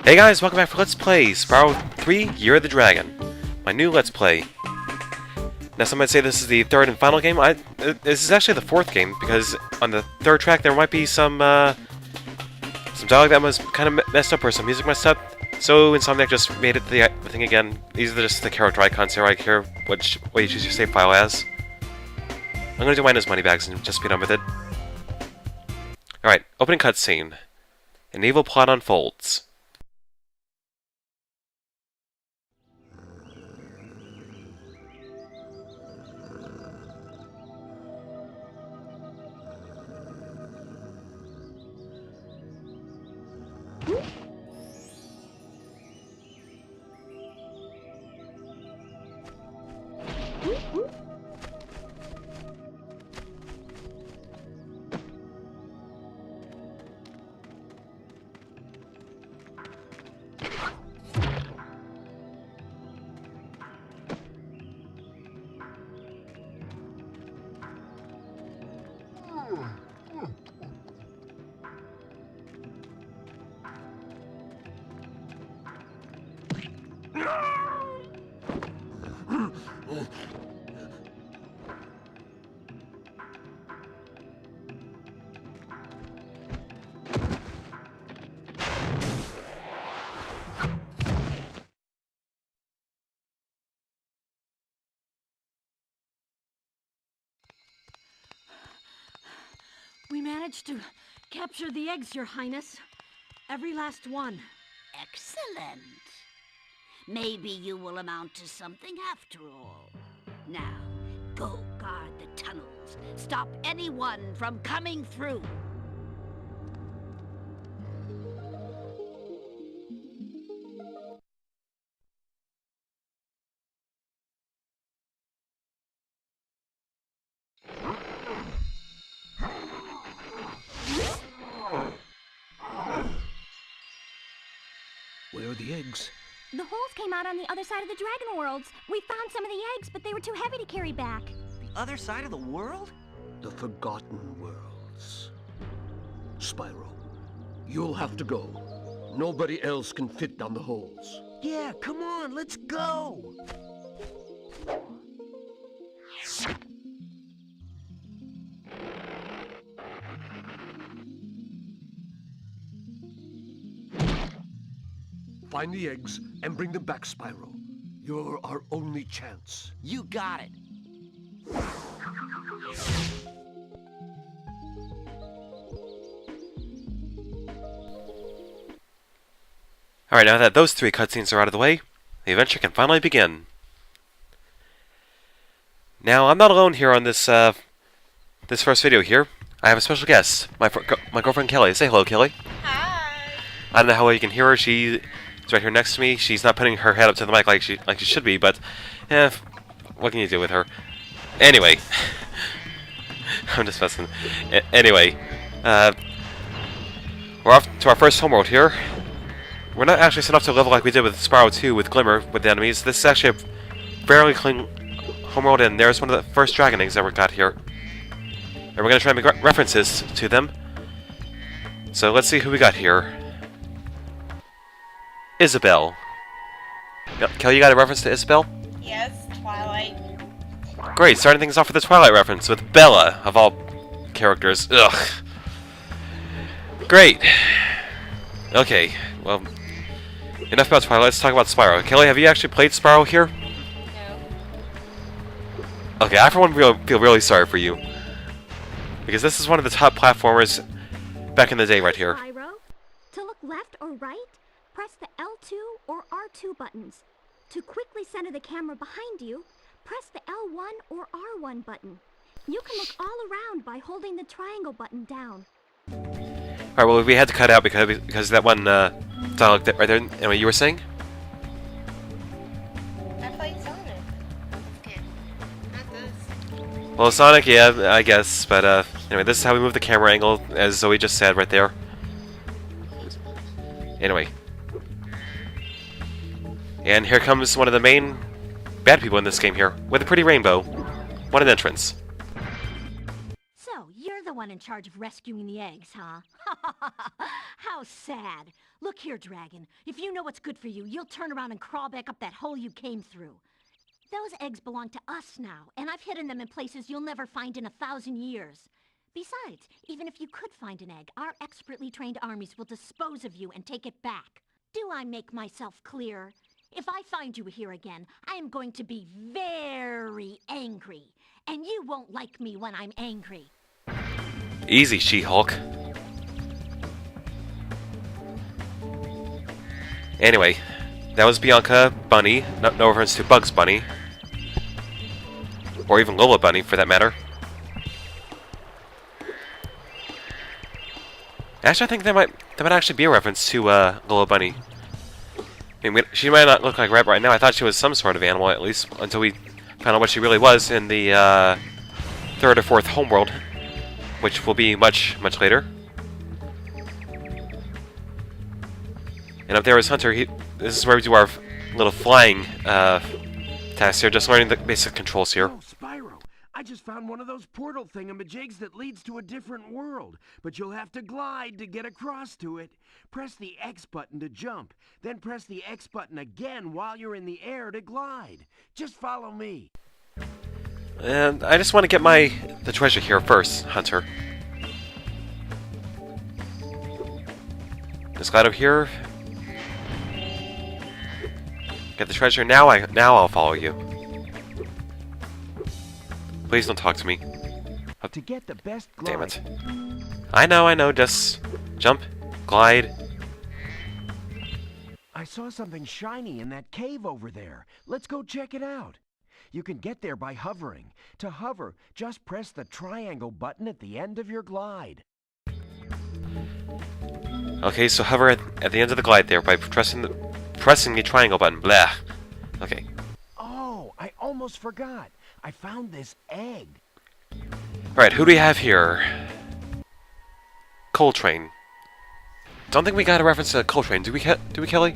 Hey guys, welcome back for Let's Play Spyro 3 Year of the Dragon. My new Let's Play. Now some might say this is the third and final game. This is actually the fourth game, because on the third track there might be some dialogue that was kind of messed up or some music messed up. So Insomniac just made it the thing again. These are just the character icons here. I care what you choose your save file as. I'm gonna do mine as moneybags and just be done with it. Alright, opening cutscene. An evil plot unfolds. We managed to capture the eggs, Your Highness. Every last one. Excellent. Maybe you will amount to something after all. Now, go guard the tunnels. Stop anyone from coming through. Where are the eggs? The holes came out on the other side of the Dragon Worlds. We found some of the eggs, but they were too heavy to carry back. The other side of the world? The Forgotten Worlds. Spyro, you'll have to go. Nobody else can fit down the holes. Yeah, come on, let's go! Find the eggs and bring them back, Spyro. You're our only chance. You got it. Alright, now that those three cutscenes are out of the way, the adventure can finally begin. Now, I'm not alone here on this this first video here. I have a special guest, my girlfriend Kelly. Say hello, Kelly. Hi. I don't know how well you can hear her. She's right here next to me. She's not putting her head up to the mic like she should be, but what can you do with her? Anyway, I'm just messing. Anyway, we're off to our first homeworld here. We're not actually set off to a level like we did with Spyro 2 with Glimmer with the enemies. This is actually a fairly clean homeworld, and there's one of the first dragon eggs that we got here. And we're gonna try and make references to them. So let's see who we got here. Isabelle. Kelly, you got a reference to Isabelle? Yes, Twilight. Great, starting things off with a Twilight reference with Bella, of all characters. Ugh. Great. Okay, well, enough about Twilight, let's talk about Spyro. Kelly, have you actually played Spyro here? No. Okay, I for one feel really sorry for you. Because this is one of the top platformers back in the day right here. Spyro, to look left or right, press the L2 or R2 buttons. To quickly center the camera behind you, press the L1 or R1 button. You can look all around by holding the triangle button down. Alright, well, we had to cut out because that one dialogue right there. Anyway, you were saying? I played Sonic. Okay. Not this. Well, Sonic, yeah, I guess, but anyway, this is how we move the camera angle, as Zoe just said right there. Anyway. And here comes one of the main bad people in this game here, with a pretty rainbow. What an entrance. So, you're the the one in charge of rescuing the eggs, huh? How sad. Look here, Dragon. If you know what's good for you, you'll turn around and crawl back up that hole you came through. Those eggs belong to us now, and I've hidden them in places you'll never find in 1,000 years. Besides, even if you could find an egg, our expertly trained armies will dispose of you and take it back. Do I make myself clear? If I find you here again, I am going to be very angry. And you won't like me when I'm angry. Easy, She-Hulk. Anyway, that was Bianca Bunny. No reference to Bugs Bunny. Or even Lola Bunny, for that matter. Actually, I think that might actually be a reference to Lola Bunny. I mean, she might not look like a rabbit right now. I thought she was some sort of animal, at least, until we found out what she really was in the third or fourth Homeworld, which will be much later. And up there is Hunter. This is where we do our little flying tasks here, just learning the basic controls here. Oh, Spyro, I just found one of those portal thingamajigs that leads to a different world, but you'll have to glide to get across to it. Press the X button to jump, then press the X button again while you're in the air to glide. Just follow me. And I just want to get the treasure here first, Hunter. Just glide over here. Get the treasure. Now I'll follow you. Please don't talk to me. Oh, To get the best glide. damn it. I know. Just jump, glide. I saw something shiny in that cave over there. Let's go check it out. You can get there by hovering. To hover, just press the triangle button at the end of your glide. Okay, so hover at the end of the glide there by pressing the triangle button. Blah. Okay. Oh, I almost forgot. I found this egg. Alright, who do we have here? Coltrane. Don't think we got a reference to Coltrane. Do we, Kelly?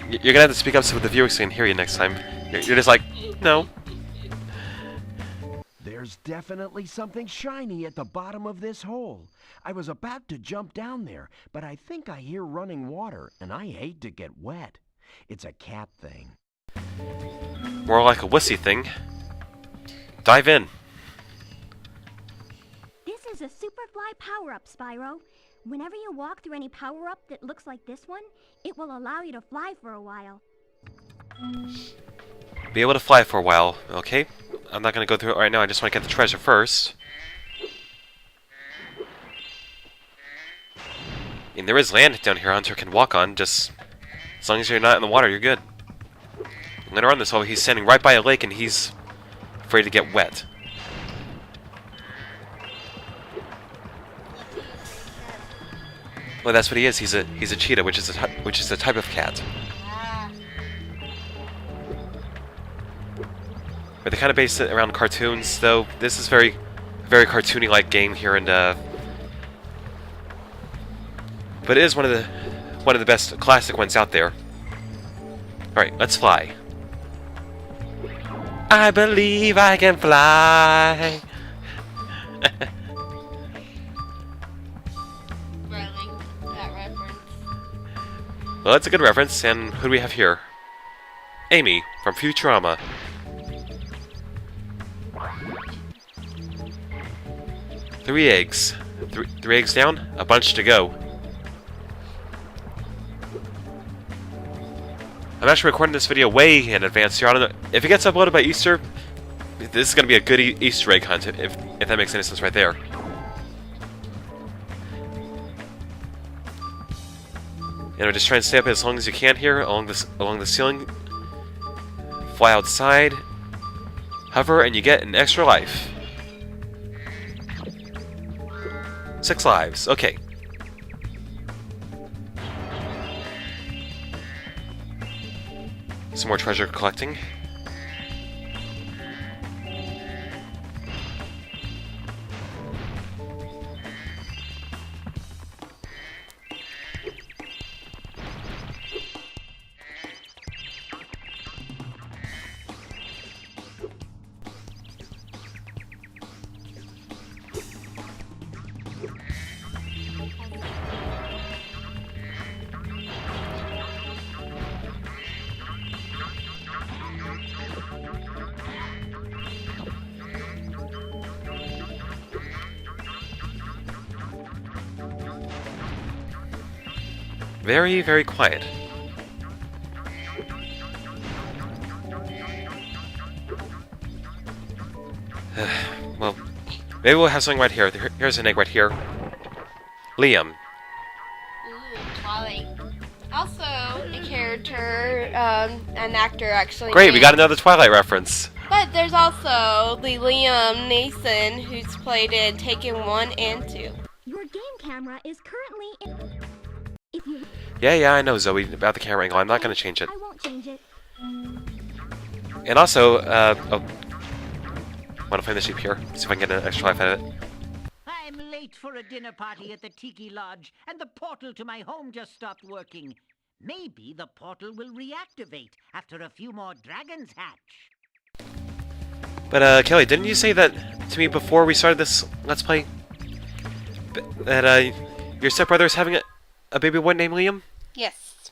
You're gonna have to speak up so the viewers can hear you next time. You're just like, no. There's definitely something shiny at the bottom of this hole. I was about to jump down there, but I think I hear running water, and I hate to get wet. It's a cat thing. More like a wussy thing. Dive in. This is a Superfly power-up, Spyro. Whenever you walk through any power-up that looks like this one, it will allow you to fly for a while. Be able to fly for a while, okay? I'm not gonna go through it right now, I just want to get the treasure first. And there is land down here Hunter can walk on, just as long as you're not in the water, you're good. Later on this hole, he's standing right by a lake and he's afraid to get wet. Well, that's what he is. He's a cheetah, which is a type of cat. But they kind of base it around cartoons, though. This is very cartoony-like game here, and but it is one of the best classic ones out there. All right, let's fly. I believe I can fly. That reference. Well, that's a good reference. And who do we have here? Amy from Futurama. Three eggs. Three eggs down. A bunch to go. I'm actually recording this video way in advance here. I don't know if it gets uploaded by Easter. This is going to be a good Easter egg hunt, if that makes any sense right there. And I'm just trying to stay up as long as you can here along the ceiling. Fly outside, hover, and you get an extra life. 6 lives. Okay. Some more treasure collecting. Very, very quiet. Well, maybe we'll have something right here. Here's an egg right here. Liam. Ooh, Twilight. Also, a character, an actor actually. Great, we got another Twilight reference. But there's also the Liam Neeson who's played in Taken 1 and 2. Your game camera is currently in... If you... Yeah, I know, Zoe, about the camera angle. I'm not going to change it. I won't change it. And also, oh, want to find the sheep here. See if I can get an extra life out of it. I'm late for a dinner party at the Tiki Lodge, and the portal to my home just stopped working. Maybe the portal will reactivate after a few more dragons hatch. But, Kelly, didn't you say that to me before we started this Let's Play? That, your stepbrother is having a baby boy named Liam? Yes.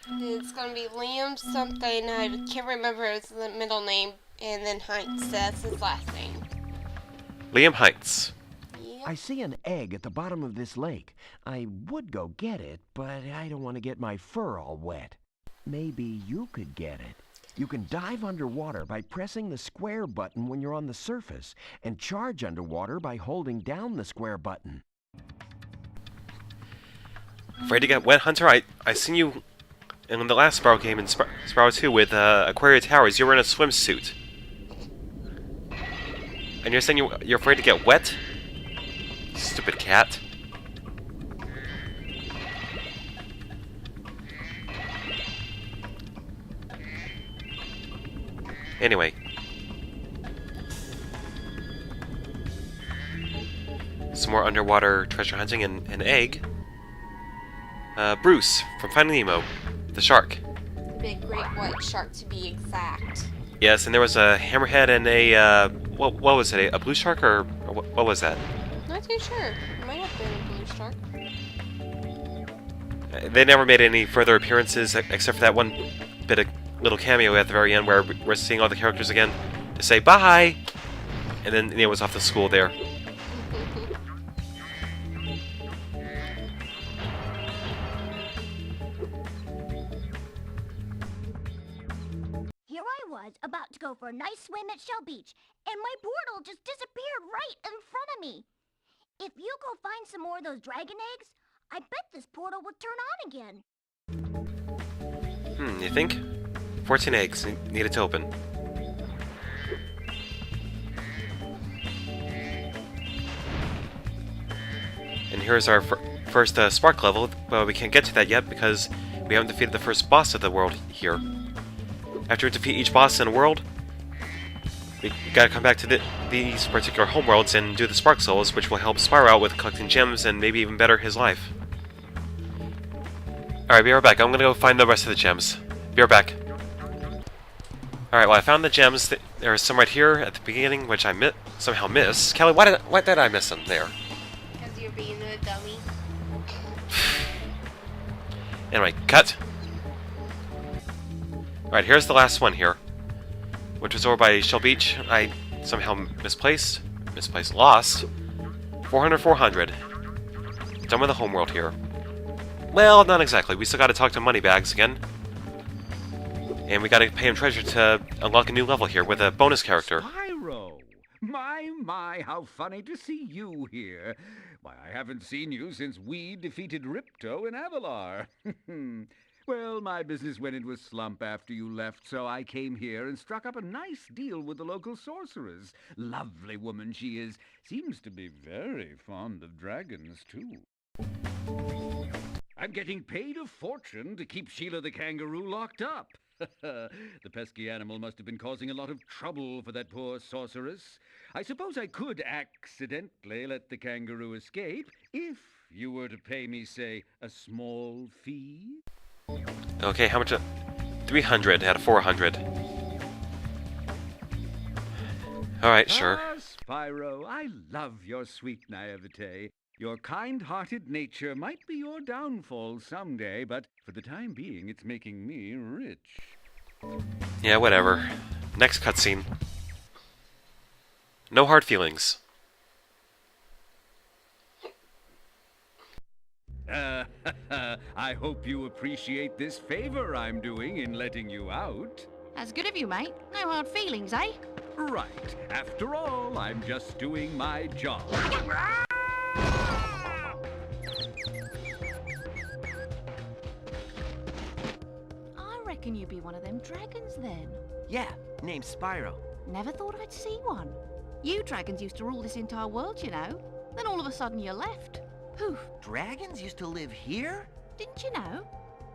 It's gonna be Liam something, I can't remember his middle name, and then Heinz, that's his last name. Liam Heinz. Yep. I see an egg at the bottom of this lake. I would go get it, but I don't want to get my fur all wet. Maybe you could get it. You can dive underwater by pressing the square button when you're on the surface, and charge underwater by holding down the square button. Afraid to get wet, Hunter? I seen you in the last Spyro game in Spyro 2 with Aquaria Towers. You were in a swimsuit. And you're saying you're afraid to get wet? Stupid cat. Anyway. Some more underwater treasure hunting and an egg. Bruce from Finding Nemo, the shark. Big great white shark to be exact. Yes, and there was a hammerhead and a, what was it, a blue shark, or what was that? Not too sure. It might have been a blue shark. They never made any further appearances except for that one bit of little cameo at the very end where we're seeing all the characters again to say bye, and then it was off to school there. Here I was, about to go for a nice swim at Shell Beach, and my portal just disappeared right in front of me. If you go find some more of those dragon eggs, I bet this portal will turn on again. You think? 14 eggs needed to open. And here's our first spark level. Well, we can't get to that yet because we haven't defeated the first boss of the world here. After we defeat each boss in a world, we gotta come back to these particular homeworlds and do the spark souls, which will help Spyro out with collecting gems and maybe even better his life. Alright, be right back. I'm gonna go find the rest of the gems. Be right back. Alright, well I found the gems. There are some right here at the beginning, which I somehow missed. Kelly, why did I miss them there? Because you're being a dummy. Anyway, cut. Alright, here's the last one here, which was over by Shell Beach. I somehow misplaced, lost. 400. Done with the homeworld here. Well, not exactly. We still gotta talk to Moneybags again. And we gotta pay him treasure to unlock a new level here with a bonus character. Spyro! My, how funny to see you here. Why, I haven't seen you since we defeated Ripto in Avalar. Well, my business went into a slump after you left, so I came here and struck up a nice deal with the local sorceress. Lovely woman she is. Seems to be very fond of dragons, too. I'm getting paid a fortune to keep Sheila the kangaroo locked up. The pesky animal must have been causing a lot of trouble for that poor sorceress. I suppose I could accidentally let the kangaroo escape if you were to pay me, say, a small fee. Okay, how much? 300 out of 400. Alright, sure. Ah, Spyro, I love your sweet naivete. Your kind-hearted nature might be your downfall someday, but for the time being, it's making me rich. Yeah, whatever. Next cutscene. No hard feelings. I hope you appreciate this favor I'm doing in letting you out. That's good of you, mate. No hard feelings, eh? Right. After all, I'm just doing my job. I reckon you'd be one of them dragons then. Yeah, name's Spyro. Never thought I'd see one. You dragons used to rule this entire world, you know. Then all of a sudden you left. Poof. Dragons used to live here? Didn't you know?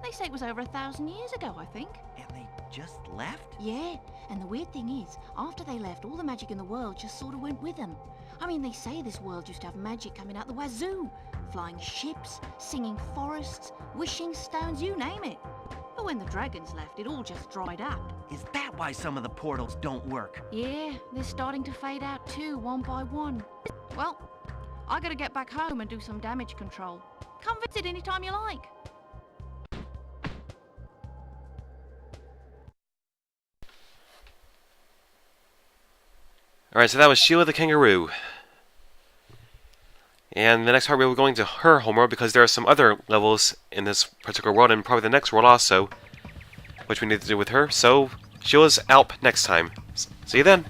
They say it was over 1,000 years ago, I think. And they just left? Yeah, and the weird thing is, after they left, all the magic in the world just sort of went with them. I mean, they say this world used to have magic coming out the wazoo. Flying ships, singing forests, wishing stones, you name it. But when the dragons left, it all just dried up. Is that why some of the portals don't work? Yeah, they're starting to fade out too, one by one. Well, I gotta get back home and do some damage control. Come visit anytime you like. Alright, so that was Sheila the Kangaroo. And the next part we'll be going to her homeworld because there are some other levels in this particular world and probably the next world also, which we need to do with her. So, Sheila's Alp next time. See you then!